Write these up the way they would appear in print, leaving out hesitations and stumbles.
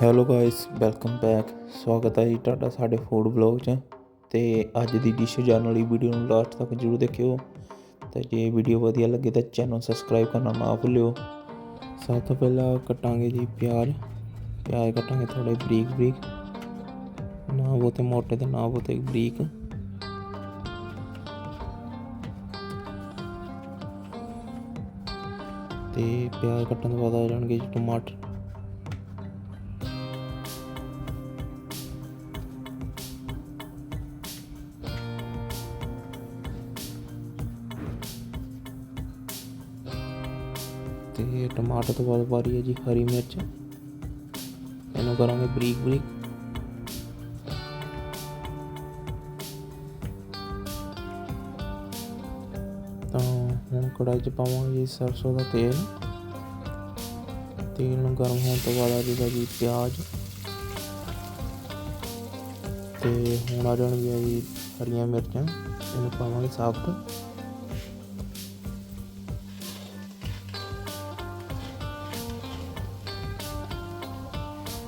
Hello guys, welcome back. ਸਵਾਗਤ ਹੈ ਜੀ ਤੁਹਾਡਾ ਸਾਡੇ ਫੂਡ ਬਲੌਗ 'ਚ। ਅਤੇ ਅੱਜ ਦੀ ਡਿਸ਼ ਜਾਣ ਵਾਲੀ ਵੀਡੀਓ ਨੂੰ ਲਾਸਟ ਤੱਕ ਜ਼ਰੂਰ ਦੇਖਿਓ। ਅਤੇ ਜੇ ਵੀਡੀਓ ਵਧੀਆ ਲੱਗੇ ਤਾਂ ਚੈਨਲ ਸਬਸਕ੍ਰਾਈਬ ਕਰਨਾ ਨਾ ਭੁੱਲਿਓ। ਸਭ ਤੋਂ ਪਹਿਲਾਂ ਕੱਟਾਂਗੇ ਜੀ ਪਿਆਜ਼ ਕੱਟਾਂਗੇ ਥੋੜ੍ਹੇ ਬਰੀਕ ਬਰੀਕ, ਨਾ ਬਹੁਤੇ ਮੋਟੇ ਅਤੇ ਨਾ ਬਹੁਤੇ ਬਰੀਕ। ਅਤੇ ਪਿਆਜ਼ ਕੱਟਣ ਤੋਂ ਬਾਅਦ ਆ ਜਾਣਗੇ ਜੀ ਟਮਾਟਰ। ਅਤੇ ਟਮਾਟਰ ਤੋਂ ਬਾਅਦ ਵਾਰੀ ਹੈ ਜੀ ਹਰੀ ਮਿਰਚ, ਇਹਨੂੰ ਕਰਾਂਗੇ ਬਰੀਕ ਬਰੀਕ। ਤਾਂ ਹੁਣ ਕੜਾਹੀ 'ਚ ਪਾਵਾਂਗੇ ਜੀ ਸਰਸੋਂ ਦਾ ਤੇਲ। ਤੇਲ ਨੂੰ ਗਰਮ ਹੋਣ ਤੋਂ ਬਾਅਦ ਆ ਜਾਏਗਾ ਜੀ ਪਿਆਜ਼, ਅਤੇ ਹੁਣ ਆ ਜਾਣਗੀਆਂ ਜੀ ਹਰੀਆਂ ਮਿਰਚਾਂ, ਇਹਨੂੰ ਪਾਵਾਂਗੇ ਸਾਬਤ।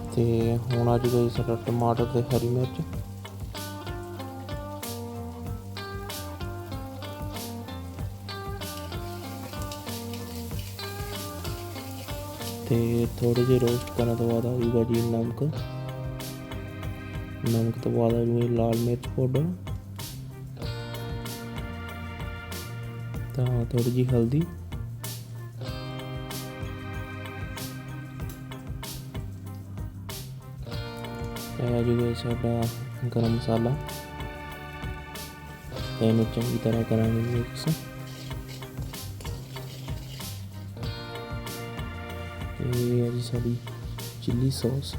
ਅਤੇ ਹੁਣ ਆ ਜਾਊਗਾ ਜੀ ਸਾਡਾ ਟਮਾਟਰ ਅਤੇ ਹਰੀ ਮਿਰਚ। ਅਤੇ ਥੋੜ੍ਹੇ ਜਿਹੇ ਰੋਸਟ ਕਰਨ ਤੋਂ ਬਾਅਦ ਆ ਜਾਊਗਾ ਜੀ ਨਮਕ ਤੋਂ ਬਾਅਦ ਆ ਜਾਊਗਾ ਲਾਲ ਮਿਰਚ ਪਾਊਡਰ, ਤਾਂ ਥੋੜ੍ਹੀ ਜਿਹੀ ਹਲਦੀ, ਆ ਜਾਊਗਾ ਸਾਡਾ ਗਰਮ ਮਸਾਲਾ। ਅਤੇ ਇਹਨੂੰ ਚੰਗੀ ਤਰ੍ਹਾਂ ਕਰਾਂਗੇ ਮਿਕਸ। ਇਹ ਹੈ ਜੀ ਸਾਡੀ ਚਿੱਲੀ ਸੌਸ।